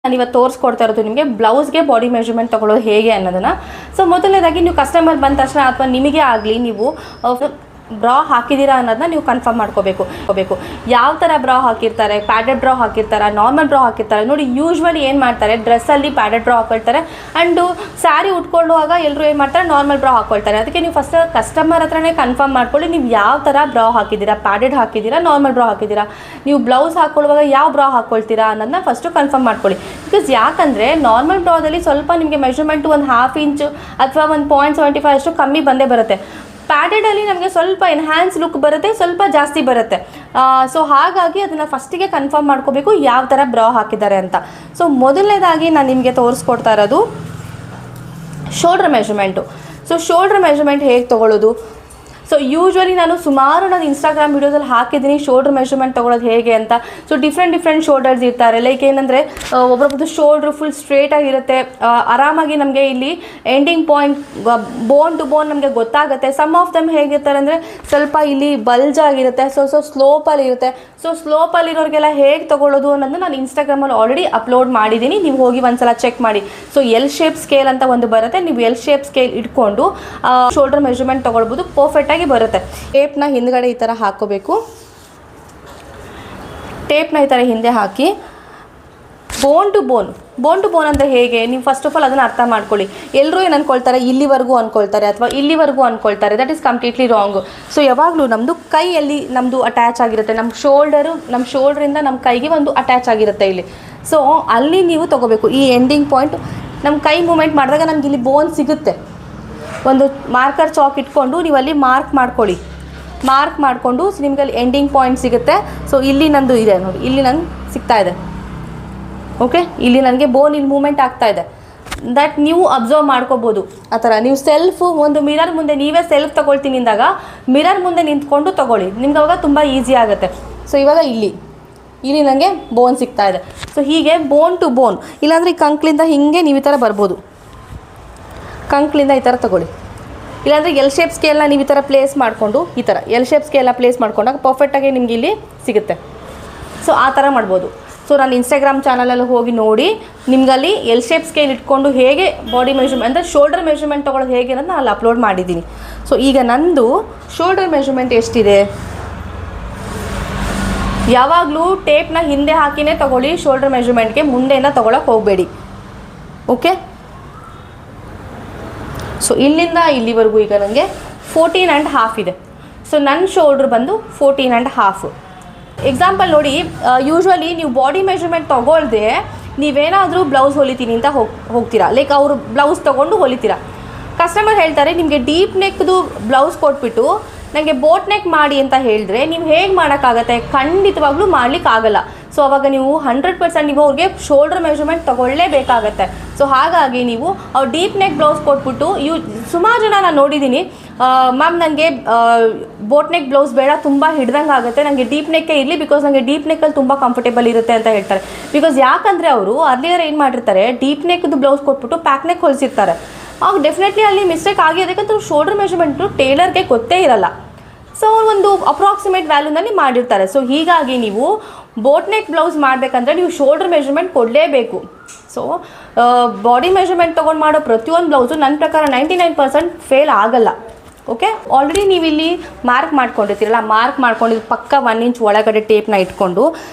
ನಾನು ಇವತ್ತು ತೋರಿಸ್ಕೊಡ್ತಾ ಇರೋದು ನಿಮಗೆ ಬ್ಲೌಸ್ಗೆ ಬಾಡಿ ಮೆಜರ್ಮೆಂಟ್ ತೊಗೊಳ್ಳೋದು ಹೇಗೆ ಅನ್ನೋದನ್ನು. ಸೊ ಮೊದಲನೇದಾಗಿ ನೀವು ಕಸ್ಟಮರ್ ಬಂದ ತಕ್ಷಣ ಅಥವಾ ನಿಮಗೆ ಆಗಲಿ ನೀವು ಬ್ರಾ ಹಾಕಿದ್ದೀರಾ ಅನ್ನೋದನ್ನ ನೀವು ಕನ್ಫರ್ಮ್ ಮಾಡ್ಕೋಬೇಕು. ಯಾವ ಥರ ಬ್ರಾ ಹಾಕಿರ್ತಾರೆ, ಪ್ಯಾಡೆಡ್ ಬ್ರಾ ಹಾಕಿರ್ತಾರೆ, ನಾರ್ಮಲ್ ಬ್ರಾ ಹಾಕಿರ್ತಾರೆ. ನೋಡಿ ಯೂಶ್ವಲಿ ಏನು ಮಾಡ್ತಾರೆ, ಡ್ರೆಸ್ಸಲ್ಲಿ ಪ್ಯಾಡೆಡ್ ಬ್ರಾ ಹಾಕೊಳ್ತಾರೆ ಆ್ಯಂಡು ಸ್ಯಾರಿ ಉಟ್ಕೊಳ್ಳುವಾಗ ಎಲ್ಲರೂ ಏನು ಮಾಡ್ತಾರೆ, ನಾರ್ಮಲ್ ಬ್ರಾ ಹಾಕ್ಕೊಳ್ತಾರೆ. ಅದಕ್ಕೆ ನೀವು ಫಸ್ಟ್ ಕಸ್ಟಮರ್ ಹತ್ರನೇ ಕನ್ಫರ್ಮ್ ಮಾಡ್ಕೊಳ್ಳಿ ನೀವು ಯಾವ ಥರ ಬ್ರಾ ಹಾಕಿದ್ದೀರಾ, ಪ್ಯಾಡೆಡ್ ಹಾಕಿದ್ದೀರಾ, ನಾರ್ಮಲ್ ಬ್ರಾ ಹಾಕಿದ್ದೀರಾ. ನೀವು ಬ್ಲೌಸ್ ಹಾಕ್ಕೊಳ್ಳುವಾಗ ಯಾವ ಬ್ರಾ ಹಾಕ್ಕೊಳ್ತೀರಾ ಅನ್ನೋದನ್ನ ಫಸ್ಟು ಕನ್ಫರ್ಮ್ ಮಾಡ್ಕೊಳ್ಳಿ. ಬಿಕಾಸ್ ಯಾಕಂದರೆ ನಾರ್ಮಲ್ ಬ್ರಾದಲ್ಲಿ ಸ್ವಲ್ಪ ನಿಮಗೆ ಮೆಜರ್ಮೆಂಟು ಒಂದು 1/2 ಇಂಚು ಅಥವಾ 1.75 ಅಷ್ಟು ಕಮ್ಮಿ ಬಂದೇ ಬರುತ್ತೆ. ಪ್ಯಾಡೆಡಲ್ಲಿ ನಮಗೆ ಸ್ವಲ್ಪ ಎನ್ಹ್ಯಾನ್ಸ್ ಲುಕ್ ಬರುತ್ತೆ, ಸ್ವಲ್ಪ ಜಾಸ್ತಿ ಬರುತ್ತೆ. ಸೊ ಹಾಗಾಗಿ ಅದನ್ನು ಫಸ್ಟಿಗೆ ಕನ್ಫರ್ಮ್ ಮಾಡ್ಕೋಬೇಕು ಯಾವ ಥರ ಬ್ರಾ ಹಾಕಿದ್ದಾರೆ ಅಂತ. ಸೊ ಮೊದಲನೇದಾಗಿ ನಾನು ನಿಮಗೆ ತೋರಿಸ್ಕೊಡ್ತಾ ಇರೋದು shoulder measurement. So shoulder measurement ಹೇಗೆ ತೊಗೊಳ್ಳೋದು. ಸೊ ಯೂಶ್ವಲಿ ನಾನು ಸುಮಾರು ನಾನು ಇನ್ಸ್ಟಾಗ್ರಾಮ್ ವೀಡಿಯೋಸಲ್ಲಿ ಹಾಕಿದ್ದೀನಿ ಶೋಲ್ಡ್ರ್ ಮೆಜರ್ಮೆಂಟ್ ತೊಗೊಳ್ಳೋದು ಹೇಗೆ ಅಂತ. ಸೊ ಡಿಫ್ರೆಂಟ್ ಶೋಲ್ಡರ್ಸ್ ಇರ್ತಾರೆ. ಲೈಕ್ ಏನಂದರೆ ಒಬ್ಬೊಬ್ಬರದ್ದು ಶೋಲ್ಡ್ರು ಫುಲ್ ಸ್ಟ್ರೇಟಾಗಿರುತ್ತೆ, ಆರಾಮಾಗಿ ನಮಗೆ ಇಲ್ಲಿ ending point bone to bone ನಮಗೆ ಗೊತ್ತಾಗುತ್ತೆ. ಸಮ್ ಆಫ್ ದಮ್ ಹೇಗಿರ್ತಾರೆ ಅಂದರೆ ಸ್ವಲ್ಪ ಇಲ್ಲಿ ಬಲ್ಜ್ ಆಗಿರುತ್ತೆ, ಸೊ ಸ್ಲೋಪಲ್ಲಿ ಇರುತ್ತೆ. ಸೊ ಸ್ಲೋಪಲ್ಲಿರೋರಿಗೆಲ್ಲ ಹೇಗೆ ತೊಗೊಳ್ಳೋದು ಅನ್ನೋದು ನಾನು ಇನ್ಸ್ಟಾಗ್ರಾಮಲ್ಲಿ ಆಲ್ರೆಡಿ ಅಪ್ಲೋಡ್ ಮಾಡಿದ್ದೀನಿ, ನೀವು ಹೋಗಿ ಒಂದ್ಸಲ ಚೆಕ್ ಮಾಡಿ. ಸೊ ಎಲ್ ಶೇಪ್ ಸ್ಕೇಲ್ ಅಂತ ಒಂದು ಬರುತ್ತೆ, ನೀವು ಎಲ್ ಶೇಪ್ ಸ್ಕೇಲ್ ಇಟ್ಕೊಂಡು ಶೋಲ್ಡರ್ ಮೆಜರ್ಮೆಂಟ್ ತೊಗೊಳ್ಬೋದು, ಪರ್ಫೆಕ್ಟಾಗಿ ಬರುತ್ತೆ. ಟೇಪ್ನ ಹಿಂದ್ಗಡೆ ಈ ಥರ ಹಾಕೋಬೇಕು. ಟೇಪ್ನ ಈ ಥರ ಹಿಂದೆ ಹಾಕಿ ಬೋನ್ ಟು ಬೋನ್ ಅಂದರೆ ಹೇಗೆ, ನೀವು ಫಸ್ಟ್ ಆಫ್ ಆಲ್ ಅದನ್ನು ಅರ್ಥ ಮಾಡ್ಕೊಳ್ಳಿ. ಎಲ್ಲರೂ ಏನು ಅಂದ್ಕೊಳ್ತಾರೆ, ಇಲ್ಲಿವರೆಗೂ ಅಂದ್ಕೊಳ್ತಾರೆ ಅಥವಾ ಇಲ್ಲಿವರೆಗೂ ಅಂದ್ಕೊಳ್ತಾರೆ. That is completely wrong. So ಯಾವಾಗಲೂ ನಮ್ಮದು ಕೈಯಲ್ಲಿ ನಮ್ಮದು ಅಟ್ಯಾಚ್ ಆಗಿರುತ್ತೆ, ನಮ್ಮ ಶೋಲ್ಡ್ರಿಂದ ನಮ್ಮ ಕೈಗೆ ಒಂದು ಅಟ್ಯಾಚ್ ಆಗಿರುತ್ತೆ ಇಲ್ಲಿ. ಸೊ ಅಲ್ಲಿ ನೀವು ತೊಗೋಬೇಕು ಈ ಎಂಡಿಂಗ್ ಪಾಯಿಂಟ್. ನಮ್ಮ ಕೈ ಮೂಮೆಂಟ್ ಮಾಡಿದಾಗ ನಮ್ಗೆ ಇಲ್ಲಿ ಬೋನ್ ಸಿಗುತ್ತೆ. ಒಂದು ಮಾರ್ಕರ್ ಚಾಕ್ ಇಟ್ಕೊಂಡು ನೀವು ಅಲ್ಲಿ ಮಾರ್ಕ್ ಮಾಡಿಕೊಂಡು ನಿಮ್ಗೆ ಅಲ್ಲಿ ಎಂಡಿಂಗ್ ಪಾಯಿಂಟ್ ಸಿಗುತ್ತೆ. ಸೊ ಇಲ್ಲಿ ನಂದು ಇದೆ ನೋಡಿ, ಇಲ್ಲಿ ನಂಗೆ ಸಿಗ್ತಾ ಇದೆ. ಓಕೆ, ಇಲ್ಲಿ ನನಗೆ ಬೋನ್ ಇಲ್ಲಿ ಮೂಮೆಂಟ್ ಆಗ್ತಾ ಇದೆ. ದಟ್ ನೀವು ಅಬ್ಸರ್ವ್ ಮಾಡ್ಕೋಬೋದು. ಆ ಥರ ನೀವು ಒಂದು ಮಿರರ್ ಮುಂದೆ ನೀವೇ ಸೆಲ್ಫ್ ತೊಗೊಳ್ತೀನಿ ಅಂದಾಗ ಮಿರರ್ ಮುಂದೆ ನಿಂತ್ಕೊಂಡು ತೊಗೊಳ್ಳಿ, ನಿಮ್ಗೆ ಅವಾಗ ತುಂಬ ಈಸಿ ಆಗುತ್ತೆ. ಸೊ ಇವಾಗ ಇಲ್ಲಿ ನನಗೆ ಬೋನ್ ಸಿಗ್ತಾ ಇದೆ. ಸೊ ಹೀಗೆ ಬೋನ್ ಟು ಬೋನ್, ಇಲ್ಲಾಂದರೆ ಈ ಕಂಕ್ಲಿಂದ ಹೀಗೆ ನೀವು ಈ ಥರ ಬರ್ಬೋದು. ಕಂಕ್ಲಿಂದ ಈ ಥರ ತೊಗೊಳ್ಳಿ. ಇಲ್ಲಾಂದರೆ ಎಲ್ ಶೇಪ್ ಸ್ಕೇಲ್ನ ನೀವು ಈ ಥರ ಪ್ಲೇಸ್ ಮಾಡಿಕೊಂಡು ಈ ಥರ ಎಲ್ ಶೇಪ್ ಸ್ಕೇಲ್ನ ಪ್ಲೇಸ್ ಮಾಡ್ಕೊಂಡಾಗ ಪರ್ಫೆಕ್ಟಾಗಿ ನಿಮ್ಗೆ ಇಲ್ಲಿ ಸಿಗುತ್ತೆ. ಸೊ ಆ ಥರ ಮಾಡ್ಬೋದು. ಸೊ ನಾನು ಇನ್ಸ್ಟಾಗ್ರಾಮ್ ಚಾನಲಲ್ಲಿ ಹೋಗಿ ನೋಡಿ ನಿಮ್ಗಲ್ಲಿ ಎಲ್ ಶೇಪ್ ಸ್ಕೇಲ್ ಇಟ್ಕೊಂಡು ಹೇಗೆ ಬಾಡಿ ಮೆಜರ್ಮೆಂಟ್ ಅಂದರೆ ಶೋಲ್ಡರ್ ಮೆಜರ್ಮೆಂಟ್ ತೊಗೊಳ್ಳೋದು ಹೇಗೆ ಅನ್ನೋದು ನಾನು ಅಲ್ಲಿ ಅಪ್ಲೋಡ್ ಮಾಡಿದ್ದೀನಿ. ಸೊ ಈಗ ನಂದು ಶೋಲ್ಡರ್ ಮೆಜರ್ಮೆಂಟ್ ಎಷ್ಟಿದೆ. ಯಾವಾಗಲೂ ಟೇಪ್ನ ಹಿಂದೆ ಹಾಕಿನೇ ತೊಗೊಳ್ಳಿ ಶೋಲ್ಡರ್ ಮೆಜರ್ಮೆಂಟ್ಗೆ, ಮುಂದೆಯಿಂದ ತೊಗೊಳಕ್ಕೆ ಹೋಗಬೇಡಿ. ಓಕೆ, ಸೊ ಇಲ್ಲಿಂದ ಇಲ್ಲಿವರೆಗೂ ಈಗ ನನಗೆ 14.5 ಇದೆ. ಸೊ ನನ್ನ ಶೋಲ್ಡ್ರ್ ಬಂದು 14.5. ಎಕ್ಸಾಂಪಲ್ ನೋಡಿ, ಯೂಶ್ವಲಿ ನೀವು ಬಾಡಿ ಮೆಜರ್ಮೆಂಟ್ ತೊಗೊಳ್ದೆ ನೀವೇನಾದರೂ ಬ್ಲೌಸ್ ಹೊಲಿತೀನಿ ಅಂತ ಹೋಗ್ತೀರಾ. ಲೈಕ್ ಅವರು ಬ್ಲೌಸ್ ತೊಗೊಂಡು ಹೊಲಿತೀರಾ. ಕಸ್ಟಮರ್ ಹೇಳ್ತಾರೆ ನಿಮಗೆ ಡೀಪ್ ನೆಕ್ದು ಬ್ಲೌಸ್ ಕೊಟ್ಬಿಟ್ಟು ನನಗೆ ಬೋಟ್ ನೆಕ್ ಮಾಡಿ ಅಂತ ಹೇಳಿದ್ರೆ ನೀವು ಹೇಗೆ ಮಾಡೋಕ್ಕಾಗತ್ತೆ, ಖಂಡಿತವಾಗ್ಲೂ ಮಾಡಲಿಕ್ಕಾಗಲ್ಲ. ಸೊ ಅವಾಗ ನೀವು 100% ನೀವು ಅವ್ರಿಗೆ ಶೋಲ್ಡರ್ ಮೆಜರ್ಮೆಂಟ್ ತೊಗೊಳ್ಳೇಬೇಕಾಗತ್ತೆ. ಸೊ ಹಾಗಾಗಿ ನೀವು ಅವ್ರು ಡೀಪ್ ನೆಕ್ ಬ್ಲೌಸ್ ಕೊಟ್ಬಿಟ್ಟು ಸುಮಾರು ಜನ ನಾನು ನೋಡಿದ್ದೀನಿ, ಮ್ಯಾಮ್ ನನಗೆ ಬೋಟ್ ನೆಕ್ ಬ್ಲೌಸ್ ಬೇಡ, ತುಂಬ ಹಿಡ್ದಂಗೆ ಆಗುತ್ತೆ, ನನಗೆ ಡೀಪ್ ನೆಕ್ಕೇ ಇರಲಿ, ಬಿಕಾಸ್ ನನಗೆ ಡೀಪ್ ನೆಕ್ಕಲ್ಲಿ ತುಂಬ ಕಂಫರ್ಟೇಬಲ್ ಇರುತ್ತೆ ಅಂತ ಹೇಳ್ತಾರೆ. ಬಿಕಾಸ್ ಯಾಕಂದರೆ ಅವರು ಅರ್ಲಿಯರ್ ಏನು ಮಾಡಿರ್ತಾರೆ, ಡೀಪ್ ನೆಕ್ದು ಬ್ಲೌಸ್ ಕೊಟ್ಬಿಟ್ಟು ಪ್ಯಾಕ್ ನೆಕ್ ಹೊಲಿಸಿರ್ತಾರೆ. ಆಗ ಡೆಫಿನೆಟ್ಲಿ ಅಲ್ಲಿ ಮಿಸ್ಟೇಕ್ ಆಗಿರೋದಕ್ಕಂತ ಶೋಲ್ಡರ್ ಮೆಜರ್ಮೆಂಟು ಟೇಲರ್ಗೆ ಗೊತ್ತೇ ಇರಲ್ಲ. ಸೊ ಒಂದು ಅಪ್ರಾಕ್ಸಿಮೇಟ್ ವ್ಯಾಲ್ಯೂನಲ್ಲಿ ಮಾಡಿರ್ತಾರೆ. ಸೊ ಹೀಗಾಗಿ ನೀವು ಬೋಟ್ ನೆಕ್ ಬ್ಲೌಸ್ ಮಾಡಬೇಕಂದ್ರೆ ನೀವು ಶೋಲ್ಡರ್ ಮೆಜರ್ಮೆಂಟ್ ಕೊಡಲೇಬೇಕು. ಸೊ ಬಾಡಿ ಮೆಜರ್ಮೆಂಟ್ ತೊಗೊಂಡು ಮಾಡೋ ಪ್ರತಿಯೊಂದು ಬ್ಲೌಸು ನನ್ನ ಪ್ರಕಾರ 99% ಫೇಲ್ ಆಗಲ್ಲ. ಓಕೆ, ಆಲ್ರೆಡಿ ನೀವು ಇಲ್ಲಿ ಮಾರ್ಕ್ ಮಾಡ್ಕೊಂಡಿರ್ತೀರಲ್ಲ, ಮಾರ್ಕ್ ಮಾಡ್ಕೊಂಡಿದ್ದು ಪಕ್ಕ 1 ಇಂಚ್ ಒಳಗಡೆ ಟೇಪ್ನ ಇಟ್ಕೊಂಡು,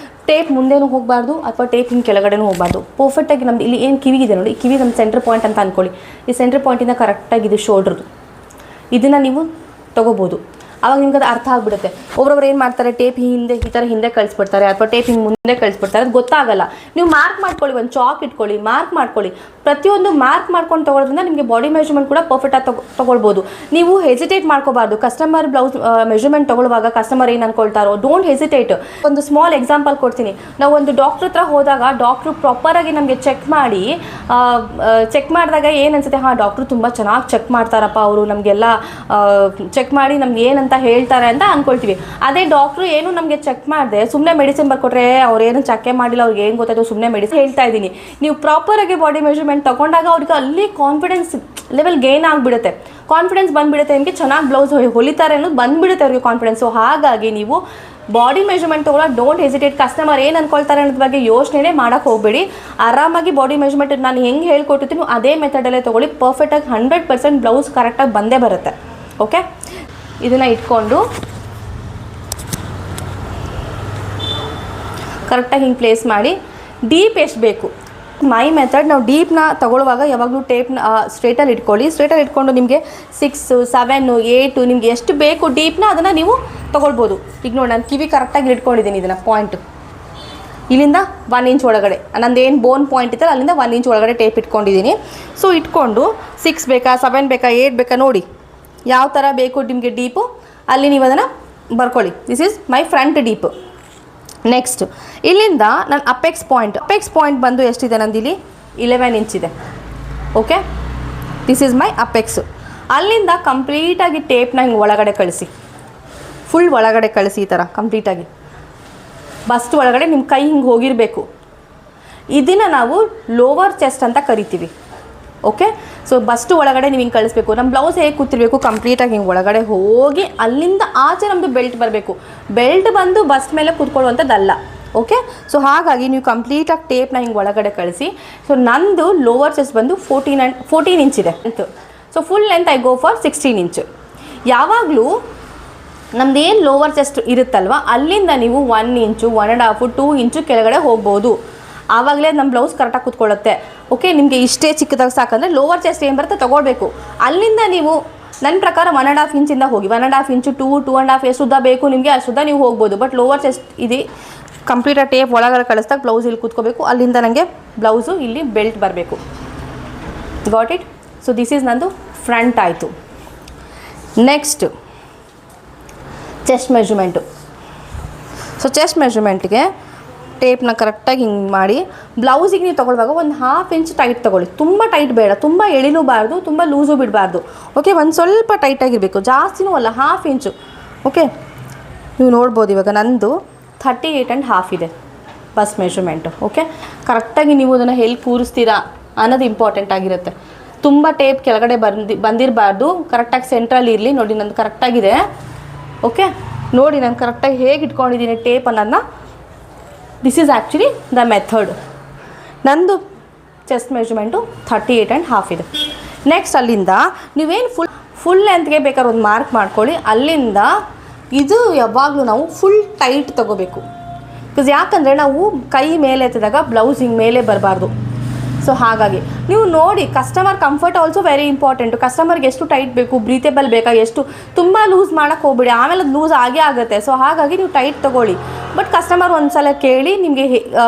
ಟೇಪ್ ಮುಂದೆನೂ ಹೋಗಬಾರ್ದು ಅಥವಾ ಟೇಪ್ ಹಿಂಗೆ ಕೆಳಗಡೆನೂ ಹೋಗಬಾರ್ದು. ಪರ್ಫೆಕ್ಟಾಗಿ ನಮ್ದು ಇಲ್ಲಿ ಏನು ಕಿವಿಗಿದೆ ನೋಡಿ, ಕಿವಿ ನಮ್ಮ ಸೆಂಟ್ರ್ ಪಾಯಿಂಟ್ ಅಂತ ಅಂದ್ಕೊಳ್ಳಿ. ಈ ಸೆಂಟ್ರ್ ಪಾಯಿಂಟಿಂದ ಕರೆಕ್ಟಾಗಿದೆ ಶೋಲ್ಡ್ರದು. ಇದನ್ನು ನೀವು ತೊಗೋಬೋದು. ಆವಾಗ ನಿಮ್ಗೆ ಅದು ಅರ್ಥ ಆಗಿಬಿಡುತ್ತೆ. ಒಬ್ಬೊಬ್ರು ಏನು ಮಾಡ್ತಾರೆ, ಟೇಪ್ ಹಿಂದೆ ಈ ಥರ ಹಿಂದೆ ಕಳಿಸ್ಬಿಡ್ತಾರೆ ಅಥವಾ ಟೇಪ್ ಹಿಂಗೆ ಮುಂದೆ ಕಳಿಸ್ಬಿಡ್ತಾರೆ, ಅದು ಗೊತ್ತಾಗಲ್ಲ. ನೀವು ಮಾರ್ಕ್ ಮಾಡ್ಕೊಳ್ಳಿ, ಒಂದು ಚಾಕ್ ಇಟ್ಕೊಳ್ಳಿ, ಮಾರ್ಕ್ ಮಾಡ್ಕೊಳ್ಳಿ. ಪ್ರತಿಯೊಂದು ಮಾರ್ಕ್ ಮಾಡ್ಕೊಂಡು ತೊಗೊಳೋದ್ರಿಂದ ನಿಮಗೆ ಬಾಡಿ ಮೆಜರ್ಮೆಂಟ್ ಕೂಡ ಪರ್ಫೆಕ್ಟಾಗಿ ತೊಗೊಳ್ಬೋದು. ನೀವು ಹೆಸಿಟೇಟ್ ಮಾಡ್ಕೋಬಾರ್ದು. ಕಸ್ಟಮರ್ ಬ್ಲೌಸ್ ಮೆಜರ್ಮೆಂಟ್ ತೊಗೊಳ್ಳುವಾಗ ಕಸ್ಟಮರ್ ಏನು ಅಂದ್ಕೊಳ್ತಾರೋ, ಡೋಂಟ್ ಹೆಸಿಟೇಟ್. ಒಂದು ಸ್ಮಾಲ್ ಎಕ್ಸಾಂಪಲ್ ಕೊಡ್ತೀನಿ. ನಾವು ಒಂದು ಡಾಕ್ಟ್ರ್ ಹತ್ರ ಹೋದಾಗ ಡಾಕ್ಟ್ರು ಪ್ರಾಪರಾಗಿ ನಮಗೆ ಚೆಕ್ ಮಾಡಿದಾಗ ಏನು ಅನ್ಸುತ್ತೆ, ಹಾಂ ಡಾಕ್ಟ್ರು ತುಂಬ ಚೆನ್ನಾಗಿ ಚೆಕ್ ಮಾಡ್ತಾರಪ್ಪ, ಅವರು ನಮಗೆಲ್ಲ ಚೆಕ್ ಮಾಡಿ ನಮ್ಗೆ ಏನಂತ ಹೇಳ್ತಾರೆ ಅಂತ ಅಂದ್ಕೊಳ್ತೀವಿ. ಅದೇ ಡಾಕ್ಟ್ರು ಏನು ನಮಗೆ ಚೆಕ್ ಮಾಡಿದೆ ಸುಮ್ಮನೆ ಮೆಡಿಸಿನ್ ಬರ್ಕೊಟ್ರೆ, ಅವ್ರು ಏನು ಚೆಕ್ಕೇ ಮಾಡಿಲ್ಲ, ಅವ್ರಿಗೆ ಏನು ಗೊತ್ತಾಯ್ತು, ಸುಮ್ಮನೆ ಮೆಡಿಸಿನ್ ಹೇಳ್ತಾ ಇದ್ದೀನಿ. ನೀವು ಪ್ರಾಪರಾಗಿ ಬಾಡಿ ಮೆಜರ್ಮೆಂಟ್ ತೊಗೊಂಡಾಗ ಅವ್ರಿಗೆ ಅಲ್ಲಿ ಕಾನ್ಫಿಡೆನ್ಸ್ ಲೆವೆಲ್ ಗೇನ್ ಆಗಿಬಿಡುತ್ತೆ. ಕಾನ್ಫಿಡೆನ್ಸ್ ಬಂದುಬಿಡುತ್ತೆ, ನಿಮಗೆ ಚೆನ್ನಾಗಿ ಬ್ಲೌಸ್ ಹೊಲಿತಾರೆ ಅನ್ನೋದು ಬಂದುಬಿಡುತ್ತೆ ಅವ್ರಿಗೆ ಕಾನ್ಫಿಡೆನ್ಸ್. ಸೊ ಹಾಗಾಗಿ ನೀವು ಬಾಡಿ ಮೆಜರ್ಮೆಂಟ್ ತೊಗೊಳ್ಳೋ ಡೋಂಟ್ ಹೆಸಿಟೇಟ್. ಕಸ್ಟಮರ್ ಏನು ಅಂದ್ಕೊಳ್ತಾರೆ ಅನ್ನೋದ್ರ ಬಗ್ಗೆ ಯೋಚನೆ ಮಾಡೋಕ್ಕೆ ಹೋಗಬೇಡಿ. ಆರಾಮಾಗಿ ಬಾಡಿ ಮೆಜರ್ಮೆಂಟ್ ನಾನು ಹೆಂಗೆ ಹೇಳ್ಕೊಟ್ಟಿರ್ತೀನಿ ಅದೇ ಮೆಥಡಲ್ಲೇ ತೊಗೊಳ್ಳಿ. ಪರ್ಫೆಕ್ಟಾಗಿ 100% ಬ್ಲೌಸ್ ಕರೆಕ್ಟಾಗಿ ಬಂದೇ ಬರುತ್ತೆ. ಓಕೆ, ಇದನ್ನು ಇಟ್ಕೊಂಡು ಕರೆಕ್ಟಾಗಿ ಹಿಂಗೆ ಪ್ಲೇಸ್ ಮಾಡಿ. ಡೀಪ್ ಎಷ್ಟು ಬೇಕು ಮೈ ಮೆಥಡ್, ನಾವು ಡೀಪ್ನ ತೊಗೊಳ್ಳುವಾಗ ಯಾವಾಗಲೂ ಟೇಪ್ನ ಸ್ಟ್ರೇಟಲ್ಲಿ ಇಟ್ಕೊಳ್ಳಿ. ಸ್ಟ್ರೇಟಲ್ಲಿ ಇಟ್ಕೊಂಡು ನಿಮಗೆ 6, 7, 8 ನಿಮಗೆ ಎಷ್ಟು ಬೇಕು ಡೀಪ್ನ ಅದನ್ನು ನೀವು ತೊಗೊಳ್ಬೋದು. ಈಗ ನೋಡಿ ನಾನು ಕಿವಿ ಕರೆಕ್ಟಾಗಿ ಇಟ್ಕೊಂಡಿದ್ದೀನಿ. ಇದನ್ನು ಪಾಯಿಂಟು ಇಲ್ಲಿಂದ 1 ಇಂಚ್ ಒಳಗಡೆ ನಂದೇನು ಬೋನ್ ಪಾಯಿಂಟ್ ಇತ್ತಲ್ಲ ಅಲ್ಲಿಂದ 1 ಇಂಚ್ ಒಳಗಡೆ ಟೇಪ್ ಇಟ್ಕೊಂಡಿದ್ದೀನಿ. ಸೊ ಇಟ್ಕೊಂಡು 6 ಬೇಕಾ 7 ಬೇಕಾ 8 ಬೇಕಾ ನೋಡಿ ಯಾವ ಥರ ಬೇಕು ನಿಮಗೆ ಡೀಪು ಅಲ್ಲಿ ನೀವು ಅದನ್ನು ಬರ್ಕೊಳ್ಳಿ. This is my front deep. Next ಇಲ್ಲಿಂದ ನನ್ನ ಅಪೆಕ್ಸ್ ಪಾಯಿಂಟ್ ಬಂದು ಎಷ್ಟಿದೆ ನಂದಿಲ್ಲಿ 11 ಇಂಚ್ ಇದೆ. Okay, this is my apex. ಅಲ್ಲಿಂದ ಕಂಪ್ಲೀಟಾಗಿ ಟೇಪ್ನ ಹಿಂಗೆ ಒಳಗಡೆ ಕಳಿಸಿ, ಫುಲ್ ಒಳಗಡೆ ಕಳಿಸಿ ಈ ಥರ ಕಂಪ್ಲೀಟಾಗಿ. ಬಸ್ಟ್ ಒಳಗಡೆ ನಿಮ್ಮ ಕೈ ಹಿಂಗೆ ಹೋಗಿರಬೇಕು. ಇದನ್ನು ನಾವು ಲೋವರ್ ಚೆಸ್ಟ್ ಅಂತ ಕರಿತೀವಿ. ಓಕೆ, ಸೊ ಬಸ್ಟ್ ಒಳಗಡೆ ನೀವು ಹಿಂಗೆ ಕಳಿಸ್ಬೇಕು. ನಮ್ಮ ಬ್ಲೌಸ್ ಹೇಗೆ ಕೂತಿರ್ಬೇಕು ಕಂಪ್ಲೀಟಾಗಿ ಹಿಂಗೆ ಒಳಗಡೆ ಹೋಗಿ ಅಲ್ಲಿಂದ ಆಚೆ ನಮ್ಮದು ಬೆಲ್ಟ್ ಬರಬೇಕು. ಬೆಲ್ಟ್ ಬಂದು ಬಸ್ಟ್ ಮೇಲೆ ಕೂತ್ಕೊಳ್ಳುವಂಥದ್ದಲ್ಲ. ಓಕೆ, ಸೊ ಹಾಗಾಗಿ ನೀವು ಕಂಪ್ಲೀಟಾಗಿ ಟೇಪ್ನ ಹಿಂಗೆ ಒಳಗಡೆ ಕಳಿಸಿ. ಸೊ ನಂದು ಲೋವರ್ ಚೆಸ್ಟ್ ಬಂದು 14 ಇಂಚ್ ಇದೆ. So full length I go for 16 inch. ಯಾವಾಗಲೂ ನಮ್ದು ಏನು ಲೋವರ್ ಚೆಸ್ಟ್ ಇರುತ್ತಲ್ವ ಅಲ್ಲಿಂದ ನೀವು 1 ಇಂಚು 1.5 2 ಇಂಚು ಕೆಳಗಡೆ ಹೋಗ್ಬೋದು. ಆವಾಗಲೇ ನಮ್ಮ ಬ್ಲೌಸ್ ಕರೆಕ್ಟಾಗಿ ಕೂತ್ಕೊಳ್ಳುತ್ತೆ. ಓಕೆ, ನಿಮಗೆ ಇಷ್ಟೇ ಚಿಕ್ಕದಾಗಿ ಸಾಕಂದರೆ ಲೋವರ್ ಚೆಸ್ಟ್ ಏನು ಬರುತ್ತೆ ತೊಗೊಳ್ಬೇಕು. ಅಲ್ಲಿಂದ ನೀವು ನನ್ನ ಪ್ರಕಾರ 1.5 ಇಂಚಿಂದ ಹೋಗಿ 1.5 ಇಂಚು 2.5 ಎಷ್ಟು ಉದ್ದ ಬೇಕು ನಿಮಗೆ ಅಷ್ಟುದ್ದ ನೀವು ಹೋಗ್ಬೋದು. ಬಟ್ ಲೋವರ್ ಚೆಸ್ಟ್ ಇದೆ ಕಂಪ್ಲೀಟಾಗಿ ಟೇಪ್ ಒಳಗಡೆ ಕಳಿಸ್ದಾಗ ಬ್ಲೌಸ್ ಇಲ್ಲಿ ಕೂತ್ಕೋಬೇಕು. ಅಲ್ಲಿಂದ ನನಗೆ ಬ್ಲೌಸು ಇಲ್ಲಿ ಬೆಲ್ಟ್ ಬರಬೇಕು. Got it? So this is ನಂದು ಫ್ರಂಟ್ ಆಯಿತು. Next chest measurement. So chest ಮೆಜರ್ಮೆಂಟ್ಗೆ ಟೇಪ್ನ ಕರೆಕ್ಟಾಗಿ ಹಿಂಗೆ ಮಾಡಿ ಬ್ಲೌಸಿಗೆ ನೀವು ತೊಗೊಳ್ಳುವಾಗ ಒಂದು 1/2 ಇಂಚ್ ಟೈಟ್ ತೊಗೊಳ್ಳಿ. ತುಂಬ ಟೈಟ್ ಬೇಡ, ತುಂಬ ಎಳಿಲೂಬಾರ್ದು, ತುಂಬ ಲೂಸು ಬಿಡಬಾರ್ದು. ಓಕೆ, ಒಂದು ಸ್ವಲ್ಪ ಟೈಟಾಗಿರಬೇಕು, ಜಾಸ್ತಿನೂ ಅಲ್ಲ, 1/2 ಇಂಚು. ಓಕೆ, ನೀವು ನೋಡ್ಬೋದು ಇವಾಗ ನಂದು 38.5 ಇದೆ ಬಸ್ಟ್ ಮೆಜರ್ಮೆಂಟು. ಓಕೆ, ಕರೆಕ್ಟಾಗಿ ನೀವು ಅದನ್ನು ಎಲ್ಲಿ ಕೂರಿಸ್ತೀರಾ ಅನ್ನೋದು ಇಂಪಾರ್ಟೆಂಟ್ ಆಗಿರುತ್ತೆ. ತುಂಬ ಟೇಪ್ ಕೆಳಗಡೆ ಬಂದಿರಬಾರ್ದು, ಕರೆಕ್ಟಾಗಿ ಸೆಂಟ್ರಲ್ಲಿ ಇರಲಿ. ನೋಡಿ ನಂದು ಕರೆಕ್ಟಾಗಿದೆ. ಓಕೆ, ನೋಡಿ ನಾನು ಕರೆಕ್ಟಾಗಿ ಹೇಗೆ ಇಟ್ಕೊಂಡಿದ್ದೀನಿ ಟೇಪ್ ಅನ್ನೋದನ್ನ. This is actually the method. ನಂದು ಚೆಸ್ಟ್ ಮೆಜರ್ಮೆಂಟು 38.5 ಇದೆ. ನೆಕ್ಸ್ಟ್ ಅಲ್ಲಿಂದ ನೀವೇನು ಫುಲ್ ಲೆಂತ್ಗೆ ಬೇಕಾದ್ರೆ ಒಂದು ಮಾರ್ಕ್ ಮಾಡ್ಕೊಳ್ಳಿ. ಅಲ್ಲಿಂದ ಇದು ಯಾವಾಗಲೂ ನಾವು ಫುಲ್ ಟೈಟ್ ತೊಗೋಬೇಕು. ಬಿಕಾಸ್ ಯಾಕಂದರೆ ನಾವು ಕೈ ಮೇಲೆ ಎತ್ತಿದಾಗ ಬ್ಲೌಸ್ ಹಿಂಗೆ ಮೇಲೆ ಬರಬಾರ್ದು. ಸೊ ಹಾಗಾಗಿ ನೀವು ನೋಡಿ customer comfort also very important. ಕಸ್ಟಮರ್ಗೆ ಎಷ್ಟು ಟೈಟ್ ಬೇಕು, ಬ್ರೀತೇಬಲ್ ಬೇಕಾ, ಎಷ್ಟು ತುಂಬ ಲೂಸ್ ಮಾಡೋಕ್ಕೆ ಹೋಗ್ಬಿಡಿ, ಆಮೇಲೆ ಅದು ಲೂಸ್ ಆಗೇ ಆಗುತ್ತೆ. ಸೊ ಹಾಗಾಗಿ ನೀವು ಟೈಟ್ ತೊಗೊಳ್ಳಿ. ಬಟ್ ಕಸ್ಟಮರ್ ಒಂದು ಸಲ ಕೇಳಿ ನಿಮಗೆ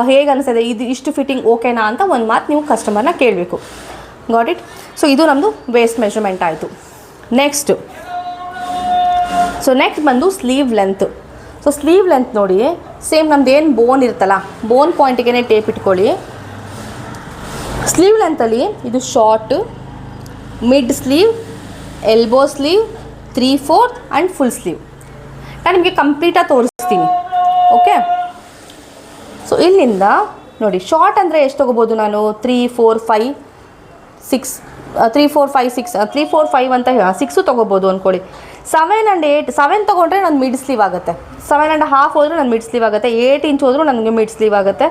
ಹೇಗೆ ಅನಿಸ್ತದೆ, ಇದು ಇಷ್ಟು ಫಿಟ್ಟಿಂಗ್ ಓಕೆನಾ ಅಂತ ಒಂದು ಮಾತು ನೀವು ಕಸ್ಟಮರ್ನ ಕೇಳಬೇಕು. Got it? ಸೊ ಇದು ನಮ್ಮದು ವೇಸ್ಟ್ ಮೆಜರ್ಮೆಂಟ್ ಆಯಿತು. ನೆಕ್ಸ್ಟ್ ಬಂದು sleeve length. So sleeve length ನೋಡಿ ಸೇಮ್ ನಮ್ದು ಏನು ಬೋನ್ ಇರುತ್ತಲ್ಲ ಬೋನ್ ಪಾಯಿಂಟಿಗೆ ಟೇಪ್ ಇಟ್ಕೊಳ್ಳಿ. ಸ್ಲೀವ್ ಲೆಂತಲ್ಲಿ ಇದು short, mid sleeve, elbow sleeve, 3/4 and full sleeve. ನಾನು ನಿಮಗೆ ಕಂಪ್ಲೀಟಾಗಿ ತೋರಿಸ್ತೀನಿ. ಓಕೆ, ಸೊ ಇಲ್ಲಿಂದ ನೋಡಿ ಶಾರ್ಟ್ ಅಂದರೆ ಎಷ್ಟು ತೊಗೋಬೋದು ನಾನು 3, 4, 5, 6 3, 4, 5, 6 3, 4, 5 ಅಂತ 6 ತೊಗೋಬೋದು ಅಂದ್ಕೊಳ್ಳಿ. 7 and 8 7 ತೊಗೊಂಡ್ರೆ ನನ್ನ ಮಿಡ್ ಸ್ಲೀವ್ ಆಗುತ್ತೆ. 7.5 ಹೋದರೂ ನನ್ನ ಮಿಡ್ ಸ್ಲೀವ್ ಆಗುತ್ತೆ. 8 ಇಂಚ್ ಹೋದರೂ ನನಗೆ ಮಿಡ್ ಸ್ಲೀವ್ ಆಗುತ್ತೆ.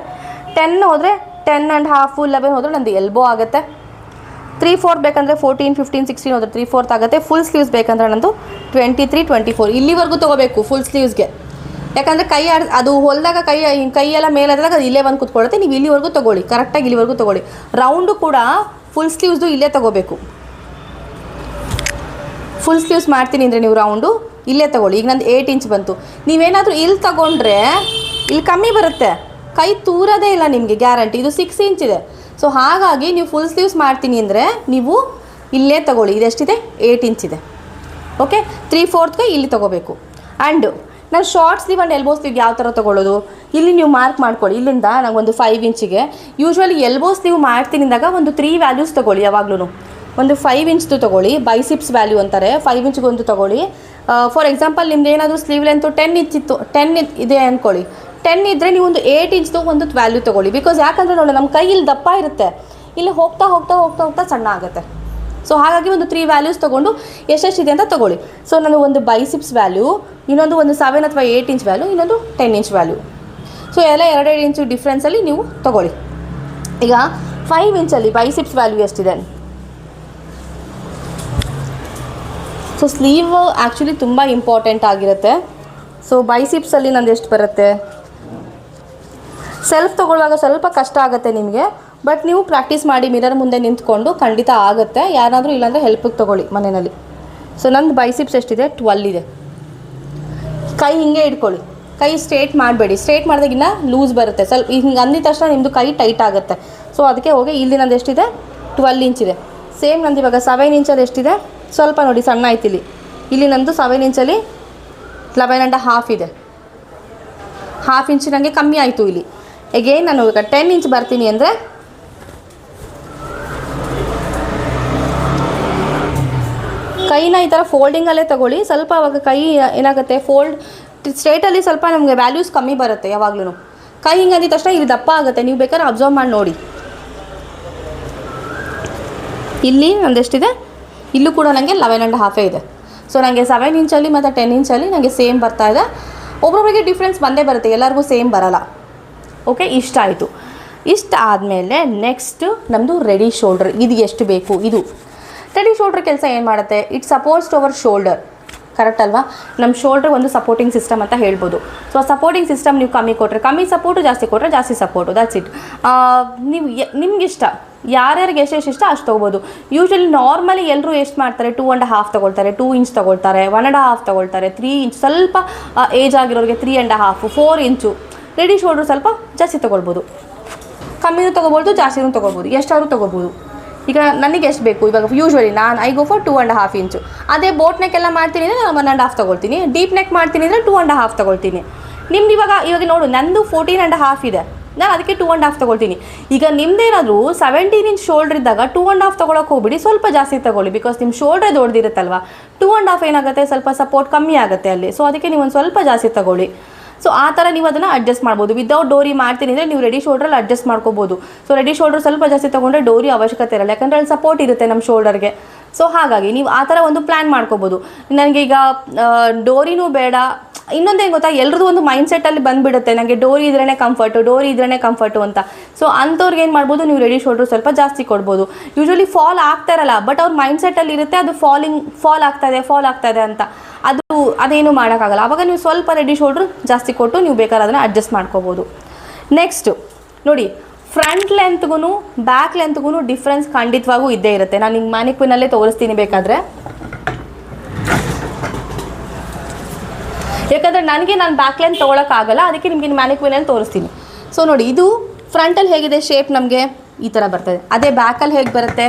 10 ಹೋದರೆ 10.5, 11 ಹೋದರೆ ನಂದು ಎಲ್ಬೋ ಆಗುತ್ತೆ. 3/4 ಬೇಕಂದರೆ 14, 15, 16 ಹೋದರೆ 3/4 ಆಗುತ್ತೆ. ಫುಲ್ ಸ್ಲೀವ್ಸ್ ಬೇಕಂದರೆ ನಂದು 23, 24 ಇಲ್ಲಿವರೆಗೂ ತೊಗೋಬೇಕು ಫುಲ್ ಸ್ಲೀವ್ಸ್ಗೆ. ಯಾಕಂದರೆ ಅದು ಹೊಲಿದಾಗ ಕೈಯೆಲ್ಲ ಮೇಲಾದಾಗ ಅದು ಇಲ್ಲೇ ಬಂದು ಕೂತ್ಕೊಳ್ಳುತ್ತೆ. ನೀವು ಇಲ್ಲಿವರೆಗೂ ತೊಗೊಳ್ಳಿ, ಕರೆಕ್ಟಾಗಿ ಇಲ್ಲಿವರೆಗೂ ತೊಗೊಳ್ಳಿ. ರೌಂಡು ಕೂಡ ಫುಲ್ ಸ್ಲೀವ್ಸ್ದು ಇಲ್ಲೇ ತೊಗೋಬೇಕು. ಫುಲ್ ಸ್ಲೀವ್ಸ್ ಮಾಡ್ತೀನಿ ಅಂದರೆ ನೀವು ರೌಂಡು ಇಲ್ಲೇ ತೊಗೊಳ್ಳಿ. ಈಗ ನಂದು 8 ಇಂಚ್ ಬಂತು. ನೀವೇನಾದರೂ ಇಲ್ಲಿ ತೊಗೊಂಡ್ರೆ ಇಲ್ಲಿ ಕಮ್ಮಿ ಬರುತ್ತೆ, ಕೈ ತೂರೋದೇ ಇಲ್ಲ ನಿಮಗೆ ಗ್ಯಾರಂಟಿ. ಇದು 6 ಇಂಚ್ ಇದೆ. ಸೊ ಹಾಗಾಗಿ ನೀವು ಫುಲ್ ಸ್ಲೀವ್ಸ್ ಮಾಡ್ತೀನಿ ಅಂದರೆ ನೀವು ಇಲ್ಲೇ ತೊಗೊಳ್ಳಿ. ಇದೆಷ್ಟಿದೆ 8 ಇಂಚ್ ಇದೆ. ಓಕೆ, 3/4 ಇಲ್ಲಿ ತೊಗೋಬೇಕು. ಆ್ಯಂಡ್ ನಾನು ಶಾರ್ಟ್ ಸ್ಲೀವ್ ಆ್ಯಂಡ್ ಎಲ್ಬೋ ಸ್ಲೀವ್ಗೆ ಯಾವ ಥರ ತೊಗೊಳ್ಳೋದು ಇಲ್ಲಿ ನೀವು ಮಾರ್ಕ್ ಮಾಡ್ಕೊಳ್ಳಿ. ಇಲ್ಲಿಂದ ನನಗೊಂದು 5 ಇಂಚಿಗೆ ಯೂಶ್ವಲಿ ಎಲ್ಬೋ ಸ್ಲೀವ್ ಮಾಡ್ತೀನಿ ಅಂದಾಗ ಒಂದು 3 ವ್ಯಾಲ್ಯೂಸ್ ತೊಗೊಳ್ಳಿ. ಯಾವಾಗಲೂ ಒಂದು 5 ಇಂಚ್ದು ತೊಗೊಳ್ಳಿ, ಬೈಸಿಪ್ಸ್ ವ್ಯಾಲ್ಯೂ ಅಂತಾರೆ. 5 ಇಂಚ್ಗೆ ಒಂದು ತೊಗೊಳ್ಳಿ. ಫಾರ್ ಎಕ್ಸಾಂಪಲ್ ನಿಮ್ದು ಏನಾದರೂ ಸ್ಲೀವ್ ಲೆಂತು 10 ಇಂಚ್ ಇತ್ತು, 10 ಇದೆ ಅಂದ್ಕೊಳ್ಳಿ. 10 ಇದ್ದರೆ ನೀವು ಒಂದು 8 ಇಂಚ್ದು ಒಂದು ವ್ಯಾಲ್ಯೂ ತೊಗೊಳ್ಳಿ. ಬಿಕಾಸ್ ಯಾಕಂದರೆ ನೋಡಿ ನಮ್ಮ ಕೈ ಇಲ್ಲಿ ದಪ್ಪ ಇರುತ್ತೆ, ಇಲ್ಲಿ ಹೋಗ್ತಾ ಹೋಗ್ತಾ ಹೋಗ್ತಾ ಹೋಗ್ತಾ ಸಣ್ಣ ಆಗುತ್ತೆ. ಸೊ ಹಾಗಾಗಿ ಒಂದು 3 ವ್ಯಾಲ್ಯೂಸ್ ತೊಗೊಂಡು ಎಷ್ಟೆಷ್ಟಿದೆ ಅಂತ ತೊಗೊಳ್ಳಿ. ಸೊ ನಾನು ಒಂದು ಬೈಸಿಪ್ಸ್ ವ್ಯಾಲ್ಯೂ, ಇನ್ನೊಂದು 7 ಅಥವಾ 8 ಇಂಚ್ ವ್ಯಾಲ್ಯೂ, ಇನ್ನೊಂದು 10 ಇಂಚ್ ವ್ಯಾಲ್ಯೂ. ಸೊ ಎಲ್ಲ 2 ಇಂಚು ಡಿಫ್ರೆನ್ಸಲ್ಲಿ ನೀವು ತೊಗೊಳ್ಳಿ. ಈಗ 5 ಇಂಚಲ್ಲಿ ಬೈಸಿಪ್ಸ್ ವ್ಯಾಲ್ಯೂ ಎಷ್ಟಿದೆ? ಸೊ ಸ್ಲೀವ್ ಆ್ಯಕ್ಚುಲಿ ತುಂಬ ಇಂಪಾರ್ಟೆಂಟ್ ಆಗಿರುತ್ತೆ. ಸೊ ಬೈಸಿಪ್ಸಲ್ಲಿ ನಂದು ಎಷ್ಟು ಬರುತ್ತೆ? ಸೆಲ್ಫ್ ತೊಗೊಳ್ಳುವಾಗ ಸ್ವಲ್ಪ ಕಷ್ಟ ಆಗುತ್ತೆ ನಿಮಗೆ, ಬಟ್ ನೀವು ಪ್ರಾಕ್ಟೀಸ್ ಮಾಡಿ ಮಿರರ್ ಮುಂದೆ ನಿಂತ್ಕೊಂಡು ಖಂಡಿತ ಆಗುತ್ತೆ. ಯಾರಾದರೂ ಇಲ್ಲಾಂದರೆ ಹೆಲ್ಪಿಗೆ ತೊಗೊಳ್ಳಿ ಮನೆಯಲ್ಲಿ. ಸೊ ನಂದು ಬೈಸಿಪ್ಸ್ ಎಷ್ಟಿದೆ? 12 ಇದೆ. ಕೈ ಹಿಂಗೆ ಇಟ್ಕೊಳ್ಳಿ, ಕೈ ಸ್ಟ್ರೇಟ್ ಮಾಡಬೇಡಿ. ಸ್ಟ್ರೇಟ್ ಮಾಡಿದಾಗಿನ್ನ ಲೂಸ್ ಬರುತ್ತೆ. ಸ್ವಲ್ಪ ಹಿಂಗೆ ಅಂದಿದ ತಕ್ಷಣ ನಿಮ್ಮದು ಕೈ ಟೈಟ್ ಆಗುತ್ತೆ. ಸೊ ಅದಕ್ಕೆ ಹೋಗಿ ಇಲ್ಲಿ ನಂದು ಎಷ್ಟಿದೆ? 12 ಇಂಚಿದೆ. ಸೇಮ್ ನಂದು ಇವಾಗ 7 ಇಂಚಲ್ಲಿ ಎಷ್ಟಿದೆ? ಸ್ವಲ್ಪ ನೋಡಿ ಸಣ್ಣ ಆಯ್ತು ಇಲ್ಲಿ ನಂದು 7 ಇಂಚಲ್ಲಿ 11.5 ಇದೆ. ಹಾಫ್ ಇಂಚ್ ನನಗೆ ಕಮ್ಮಿ ಆಯಿತು ಇಲ್ಲಿ. ಎಗೇನ್ ನಾನು ಇವಾಗ 10 ಇಂಚ್ ಬರ್ತೀನಿ ಅಂದರೆ ಕೈನ ಈ ಥರ ಫೋಲ್ಡಿಂಗಲ್ಲೇ ತಗೊಳ್ಳಿ. ಸ್ವಲ್ಪ ಅವಾಗ ಕೈ ಏನಾಗುತ್ತೆ, ಫೋಲ್ಡ್ ಸ್ಟ್ರೇಟಲ್ಲಿ ಸ್ವಲ್ಪ ನಮಗೆ ವ್ಯಾಲ್ಯೂಸ್ ಕಮ್ಮಿ ಬರುತ್ತೆ. ಯಾವಾಗಲೂ ಕೈ ಹಿಂಗೆ ಅಂದಿದ ತಕ್ಷಣ ಇಲ್ಲಿ ದಪ್ಪ ಆಗುತ್ತೆ. ನೀವು ಬೇಕಾದ್ರೆ ಅಬ್ಸರ್ವ್ ಮಾಡಿ ನೋಡಿ. ಇಲ್ಲಿ ನಂದೆಷ್ಟಿದೆ? ಇಲ್ಲೂ ಕೂಡ ನನಗೆ 11.5 ಇದೆ. ಸೊ ನನಗೆ 7 ಇಂಚಲ್ಲಿ ಮತ್ತು 10 ಇಂಚಲ್ಲಿ ನನಗೆ ಸೇಮ್ ಬರ್ತಾ ಇದೆ. ಒಬ್ಬೊಬ್ಬರಿಗೆ ಡಿಫ್ರೆನ್ಸ್ ಬಂದೇ ಬರುತ್ತೆ, ಎಲ್ಲರಿಗೂ ಸೇಮ್ ಬರೋಲ್ಲ. ಓಕೆ, ಇಷ್ಟ ಆಯಿತು. ಇಷ್ಟ ಆದಮೇಲೆ ನೆಕ್ಸ್ಟು ನಮ್ಮದು ರೆಡಿ ಶೋಲ್ಡರ್. ಇದು ಎಷ್ಟು ಬೇಕು? ಇದು ರೆಡಿ ಶೋಲ್ಡರ್ ಕೆಲಸ ಏನು ಮಾಡುತ್ತೆ? It supports our shoulder. Correct ಅಲ್ವಾ? ನಮ್ಮ ಶೋಲ್ಡ್ರ್ ಒಂದು ಸಪೋರ್ಟಿಂಗ್ ಸಿಸ್ಟಮ್ ಅಂತ ಹೇಳ್ಬೋದು. ಸೊ ಆ ಸಪೋರ್ಟಿಂಗ್ ಸಿಸ್ಟಮ್ ನೀವು ಕಮ್ಮಿ ಕೊಟ್ಟರೆ ಕಮ್ಮಿ ಸಪೋರ್ಟು, ಜಾಸ್ತಿ ಕೊಟ್ಟರೆ ಜಾಸ್ತಿ ಸಪೋರ್ಟು. That's it. ನೀವು ನಿಮ್ಗಿಷ್ಟ, ಯಾರ್ಯಾರಿಗೆ ಎಷ್ಟೆಷ್ಟು ಇಷ್ಟ ಅಷ್ಟು ತೊಗೋಬೋದು. ಯೂಶ್ವಲಿ ನಾರ್ಮಲಿ ಎಲ್ಲರೂ ಎಷ್ಟು ಮಾಡ್ತಾರೆ? 2.5 ತೊಗೊಳ್ತಾರೆ, 2 ಇಂಚ್ ತೊಗೊಳ್ತಾರೆ, 1.5 ತೊಗೊಳ್ತಾರೆ, 3 ಇಂಚ್. ಸ್ವಲ್ಪ ಏಜ್ ಆಗಿರೋರಿಗೆ 3.5, 4 ಇಂಚು. ರೆಡಿ ಶೋಲ್ಡ್ರ್ ಸ್ವಲ್ಪ ಜಾಸ್ತಿ ತೊಗೊಳ್ಬೋದು, ಕಮ್ಮಿನೂ ತೊಗೋಬೋದು, ಜಾಸ್ತಿನೂ ತೊಗೋಬೋದು, ಎಷ್ಟಾದ್ರೂ ತೊಗೋಬೋದು. ಈಗ ನನಗೆ ಎಷ್ಟು ಬೇಕು? ಇವಾಗ ಯೂಶ್ವಲಿ ಐ ಗೋ ಫಾರ್ 2.5 ಇಂಚು. ಅದೇ ಬೋಟ್ ನೆಕ್ ಎಲ್ಲ ಮಾಡ್ತೀನಿ ಅಂದರೆ ನಾನು 1.5 ತೊಗೊಳ್ತೀನಿ. ಡೀಪ್ ನೆಕ್ ಮಾಡ್ತೀನಿ ಅಂದರೆ 2.5 ತೊಗೊಳ್ತೀನಿ. ನಿಮ್ದು ಇವಾಗ ನೋಡು, ನಂದು 14.5 ಇದೆ, ನಾನು ಅದಕ್ಕೆ 2.5 ತೊಗೊಳ್ತೀನಿ. ಈಗ ನಿಮ್ದೇನಾದರೂ 17 ಇಂಚ್ ಶೋಲ್ಡ್ರ್ ಇದ್ದಾಗ 2.5 ತೊಗೊಳಕ್ಕೆ ಹೋಗ್ಬಿಡಿ, ಸ್ವಲ್ಪ ಜಾಸ್ತಿ ತೊಗೊಳ್ಳಿ. ಬಿಕಾಸ್ ನಿಮ್ಮ ಶೋಲ್ಡ್ರೇ ದೊಡ್ಡದಿರುತ್ತಲ್ವ. 2.5 ಏನಾಗುತ್ತೆ, ಸ್ವಲ್ಪ ಸಪೋರ್ಟ್ ಕಮ್ಮಿ ಆಗುತ್ತೆ ಅಲ್ಲಿ. ಸೊ ಅದಕ್ಕೆ ನೀವು ಒಂದು ಸ್ವಲ್ಪ ಜಾಸ್ತಿ ತೊಗೊಳ್ಳಿ. ಸೊ ಆ ಥರ ನೀವು ಅದನ್ನು ಅಡ್ಜಸ್ಟ್ ಮಾಡ್ಬೋದು. ವಿದೌಟ್ ಡೋರಿ ಮಾಡ್ತೀನಿ ಅಂದರೆ ನೀವು ರೆಡಿ ಶೋಲ್ಡ್ರಲ್ಲಿ ಅಡ್ಜಸ್ಟ್ ಮಾಡ್ಕೋಬೋದು. ಸೊ ರೆಡಿ ಶೋಲ್ಡ್ರ್ ಸ್ವಲ್ಪ ಜಾಸ್ತಿ ತೊಗೊಂಡ್ರೆ ಡೋರಿ ಅವಶ್ಯಕತೆ ಇರಲ್ಲ, ಯಾಕಂದರೆ ಅಲ್ಲಿ ಸಪೋರ್ಟ್ ಇರುತ್ತೆ ನಮ್ಮ ಶೋಲ್ಡರ್ಗೆ. ಸೊ ಹಾಗಾಗಿ ನೀವು ಆ ಥರ ಒಂದು ಪ್ಲ್ಯಾನ್ ಮಾಡ್ಕೋಬೋದು. ನನಗೆ ಈಗ ಡೋರಿನೂ ಬೇಡ. ಇನ್ನೊಂದೇನು ಗೊತ್ತಾ, ಎಲ್ರದ್ದು ಒಂದು ಮೈಂಡ್ಸೆಟ್ಟಲ್ಲಿ ಬಂದುಬಿಡುತ್ತೆ, ನನಗೆ ಡೋರಿ ಇದ್ರೇ ಕಂಫರ್ಟು ಅಂತ. ಸೊ ಅಂಥವ್ರಿಗೆ ಏನು ಮಾಡ್ಬೋದು, ನೀವು ರೆಡಿ ಶೋಲ್ಡ್ರ್ ಸ್ವಲ್ಪ ಜಾಸ್ತಿ ಕೊಡ್ಬೋದು. ಯೂಶ್ವಲಿ ಫಾಲ್ ಆಗ್ತಾ ಇರಲ್ಲ, ಬಟ್ ಅವ್ರ ಮೈಂಡ್ಸೆಟ್ಟಲ್ಲಿ ಇರುತ್ತೆ ಅದು ಫಾಲ್ ಆಗ್ತಾ ಇದೆ ಅಂತ. ಅದೇನು ಮಾಡೋಕ್ಕಾಗಲ್ಲ. ಆವಾಗ ನೀವು ಸ್ವಲ್ಪ ರೆಡಿ ಶೋಲ್ಡ್ರ್ ಜಾಸ್ತಿ ಕೊಟ್ಟು ನೀವು ಬೇಕಾದ್ರೆ ಅದನ್ನು ಅಡ್ಜಸ್ಟ್ ಮಾಡ್ಕೋಬೋದು. ನೆಕ್ಸ್ಟು ನೋಡಿ, ಫ್ರಂಟ್ ಲೆಂತ್ಗೂ ಬ್ಯಾಕ್ ಲೆಂತ್ಗೂ ಡಿಫ್ರೆನ್ಸ್ ಖಂಡಿತವಾಗೂ ಇದ್ದೇ ಇರುತ್ತೆ. ನಾನು ನಿಮ್ಗೆ ಮ್ಯಾನಿಕ್ವಿನಲ್ಲೇ ತೋರಿಸ್ತೀನಿ ಬೇಕಾದರೆ. ಯಾಕಂದರೆ ನಾನು ಬ್ಯಾಕ್ ಲೆಂತ್ ತೊಗೊಳಕ್ಕಾಗಲ್ಲ, ಅದಕ್ಕೆ ನಿಮಗೆ ಮ್ಯಾನಿಕ್ವಿನಲ್ಲಿ ತೋರಿಸ್ತೀನಿ. ಸೊ ನೋಡಿ, ಇದು ಫ್ರಂಟಲ್ಲಿ ಹೇಗಿದೆ ಶೇಪ್, ನಮಗೆ ಈ ಥರ ಬರ್ತದೆ. ಅದೇ ಬ್ಯಾಕಲ್ಲಿ ಹೇಗೆ ಬರುತ್ತೆ?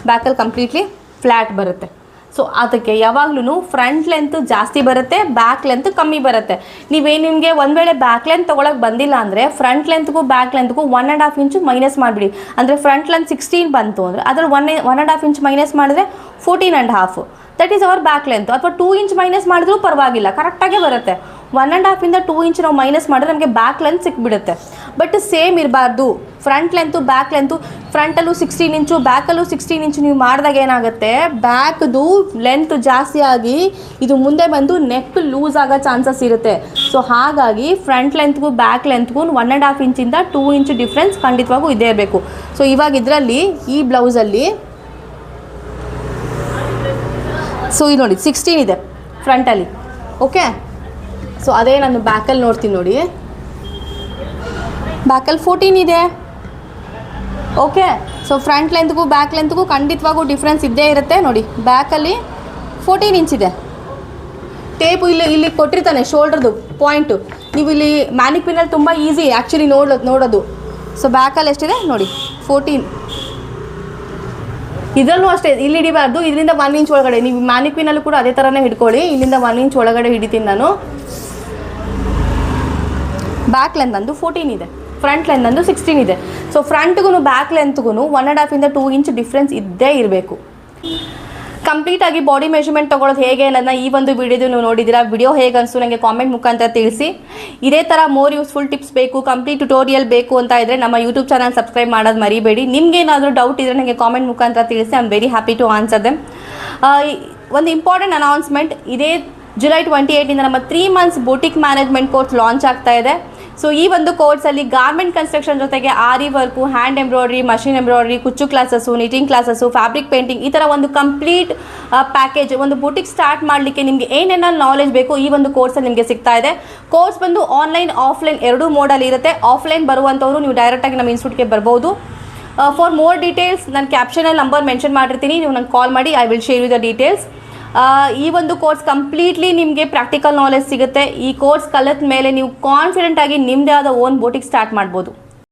ಬ್ಯಾಕಲ್ಲಿ ಕಂಪ್ಲೀಟ್ಲಿ ಫ್ಲ್ಯಾಟ್ ಬರುತ್ತೆ. ಸೊ ಅದಕ್ಕೆ ಯಾವಾಗ್ಲೂ ಫ್ರಂಟ್ ಲೆಂತ್ ಜಾಸ್ತಿ ಬರುತ್ತೆ, ಬ್ಯಾಕ್ ಲೆಂತ್ ಕಮ್ಮಿ ಬರುತ್ತೆ. ನಿಮಗೆ ಒಂದು ವೇಳೆ ಬ್ಯಾಕ್ ಲೆಂತ್ ತೊಗೊಳಕ್ಕೆ ಬಂದಿಲ್ಲ ಅಂದರೆ ಫ್ರಂಟ್ ಲೆಂತ್ಗೂ ಬ್ಯಾಕ್ ಲೆಂತ್ಗೂ 1.5 ಇಂಚು ಮೈನಸ್ ಮಾಡಿಬಿಡಿ. ಅಂದರೆ ಫ್ರಂಟ್ ಲೆಂತ್ 16 ಬಂತು ಅಂದರೆ ಅದರಲ್ಲಿ 1.5 ಇಂಚ್ ಮೈನಸ್ ಮಾಡಿದ್ರೆ 14.5. That is our back length. ಅಥವಾ 2 ಇಂಚ್ ಮೈನಸ್ ಮಾಡಿದ್ರೂ ಪರವಾಗಿಲ್ಲ, ಕರೆಕ್ಟಾಗೇ ಬರುತ್ತೆ. 1.5ಇಂದ 2 ಇಂಚ್ ನಾವು ಮೈನಸ್ ಮಾಡಿದ್ರೆ ನಮಗೆ ಬ್ಯಾಕ್ ಲೆಂತ್ ಸಿಕ್ಬಿಡುತ್ತೆ. ಬಟ್ ಸೇಮ್ ಇರಬಾರ್ದು. ಫ್ರಂಟ್ ಲೆಂತು ಬ್ಯಾಕ್ ಲೆಂತು, ಫ್ರಂಟಲ್ಲೂ 16 ಇಂಚು ಬ್ಯಾಕಲ್ಲೂ 16 ಇಂಚು ನೀವು ಮಾಡಿದಾಗ ಏನಾಗುತ್ತೆ, ಬ್ಯಾಕ್ದು ಲೆಂತ್ ಜಾಸ್ತಿ ಆಗಿ ಇದು ಮುಂದೆ ಬಂದು ನೆಕ್ ಲೂಸ್ ಆಗೋ ಚಾನ್ಸಸ್ ಇರುತ್ತೆ. ಸೊ ಹಾಗಾಗಿ ಫ್ರಂಟ್ ಲೆಂತ್ಗೂ ಬ್ಯಾಕ್ ಲೆಂತ್ಗೂ 1.5 ಇಂಚಿಂದ 2 ಇಂಚು ಡಿಫ್ರೆನ್ಸ್ ಖಂಡಿತವಾಗೂ ಇದ್ದೇ ಇರಬೇಕು. ಸೊ ಇವಾಗ ಇದರಲ್ಲಿ ಈ ಬ್ಲೌಸಲ್ಲಿ ಸೊ ಇದು ನೋಡಿ 16 ಇದೆ ಫ್ರಂಟಲ್ಲಿ. ಓಕೆ, ಸೊ ಅದೇ ನಾನು ಬ್ಯಾಕಲ್ಲಿ ನೋಡ್ತೀನಿ ನೋಡಿ, ಬ್ಯಾಕಲ್ಲಿ 14 ಇದೆ. ಓಕೆ, ಸೊ ಫ್ರಂಟ್ ಲೆಂತ್ಗೂ ಬ್ಯಾಕ್ ಲೆಂತ್ಗೂ ಖಂಡಿತವಾಗೂ ಡಿಫ್ರೆನ್ಸ್ ಇದ್ದೇ ಇರುತ್ತೆ. ನೋಡಿ, ಬ್ಯಾಕಲ್ಲಿ 14 ಇಂಚ್ ಇದೆ. ಟೇಪು ಇಲ್ಲಿ ಕೊಟ್ಟಿರ್ತಾನೆ ಶೋಲ್ಡ್ರದು ಪಾಯಿಂಟು. ನೀವು ಇಲ್ಲಿ ಮ್ಯಾನಿಕ್ವಿನಲ್ಲಿ ತುಂಬ ಈಸಿ ಆ್ಯಕ್ಚುಲಿ ನೋಡೋದು. ಸೊ ಬ್ಯಾಕಲ್ಲಿ ಎಷ್ಟಿದೆ ನೋಡಿ, 14. ಇದರಲ್ಲೂ ಅಷ್ಟೇ, ಇಲ್ಲಿ ಹಿಡಿಬಾರ್ದು, ಇದರಿಂದ 1 ಇಂಚ್ ಒಳಗಡೆ. ನೀವು ಮ್ಯಾನಿಕ್ವಿನಲ್ಲೂ ಕೂಡ ಅದೇ ಥರನೇ ಹಿಡ್ಕೊಳ್ಳಿ. ಇಲ್ಲಿಂದ 1 ಇಂಚ್ ಒಳಗಡೆ ಹಿಡಿತೀನಿ ನಾನು. ಬ್ಯಾಕ್ ಲೆಂತ್ ನಂದು 14 ಇದೆ, ಫ್ರಂಟ್ ಲೆಂತ್ ನಂದು 16 ಇದೆ. ಸೊ ಫ್ರಂಟ್ಗೂ ಬ್ಯಾಕ್ ಲೆಂತ್ಗೂ 1.5ಇಂದ 2 ಇಂಚ್ ಡಿಫ್ರೆನ್ಸ್ ಇದ್ದೇ ಇರಬೇಕು. ಕಂಪ್ಲೀಟ್ ಆಗಿ ಬಾಡಿ ಮೆಜರ್ಮೆಂಟ್ ತೊಗೊಳೋದು ಹೇಗೆ ಅನ್ನೋದನ್ನ ಈ ಒಂದು ವಿಡಿಯೋದು ನೀವು ನೋಡಿದ್ದೀರಾ. ವಿಡಿಯೋ ಹೇಗೆ ಅನಿಸ್ತು ನನಗೆ ಕಾಮೆಂಟ್ ಮುಖಾಂತರ ತಿಳಿಸಿ. ಇದೇ ಥರ ಮೋರ್ ಯೂಸ್ಫುಲ್ ಟಿಪ್ಸ್ ಬೇಕು, ಕಂಪ್ಲೀಟ್ ಟ್ಯುಟೋರಿಯಲ್ ಬೇಕು ಅಂತ ಇದ್ದರೆ ನಮ್ಮ ಯೂಟ್ಯೂಬ್ ಚಾನಲ್ ಸಬ್ಸ್ಕ್ರೈಬ್ ಮಾಡೋದು ಮರಿಬೇಡಿ. ನಿಮ್ಗೇನಾದರೂ ಡೌಟ್ ಇದ್ದರೆ ನನಗೆ ಕಾಮೆಂಟ್ ಮುಖಾಂತರ ತಿಳಿಸಿ. I am very happy to answer them. ಒಂದು ಇಂಪಾರ್ಟೆಂಟ್ ಅನೌನ್ಸ್ಮೆಂಟ್, ಇದೇ ಜುಲೈ 28 ನಮ್ಮ 3 months boutique management course launch ಆಗ್ತಾ ಇದೆ. ಸೊ ಈ ಒಂದು ಕೋರ್ಸಲ್ಲಿ ಗಾರ್ಮೆಂಟ್ ಕನ್ಸ್ಟ್ರಕ್ಷನ್ ಜೊತೆಗೆ aari work, hand embroidery, machine embroidery, ಕುಚ್ಚು classes, knitting classes, fabric painting, ಈ ಥರ ಒಂದು ಕಂಪ್ಲೀಟ್ ಪ್ಯಾಕೇಜ್, ಒಂದು ಬೂಟಿಕ್ ಸ್ಟಾರ್ಟ್ ಮಾಡಲಿಕ್ಕೆ ನಿಮಗೆ ಏನೇನೋ ನಾಲೆಜ್ ಬೇಕು ಈ ಒಂದು ಕೋರ್ಸಲ್ಲಿ ನಿಮಗೆ ಸಿಗ್ತಾ ಇದೆ. ಕೋರ್ಸ್ ಬಂದು ಆನ್ಲೈನ್ ಆಫ್ಲೈನ್ ಎರಡೂ ಮೋಡಲ್ಲಿ ಇರುತ್ತೆ. ಆಫ್ಲೈನ್ ಬರುವಂಥವ್ರು ನೀವು ಡೈರೆಕ್ಟಾಗಿ ನಮ್ಮ ಇನ್ಸ್ಟಿಟ್ಯೂಟ್ಗೆ ಬರ್ಬೋದು. ಫಾರ್ ಮೋರ್ ಡೀಟೇಲ್ಸ್ ನಾನು ಕ್ಯಾಪ್ಷನಲ್ಲಿ ನಂಬರ್ ಮೆನ್ಷನ್ ಮಾಡಿರ್ತೀನಿ, ನೀವು ನಂಗೆ ಕಾಲ್ ಮಾಡಿ, I will share you the details. ಈ ಒಂದು ಕೋರ್ಸ್ ಕಂಪ್ಲೀಟ್ಲಿ ನಿಮಗೆ ಪ್ರಾಕ್ಟಿಕಲ್ ನಾಲೆಜ್ ಸಿಗುತ್ತೆ. ಈ ಕೋರ್ಸ್ ಕಲಿತ ಮೇಲೆ ನೀವು ಕಾನ್ಫಿಡೆಂಟ್ ಆಗಿ ನಿಮ್ಮದೇ ಆದ ಓನ್ ಬೂಟಿಕ್ ಸ್ಟಾರ್ಟ್ ಮಾಡ್ಬೋದು.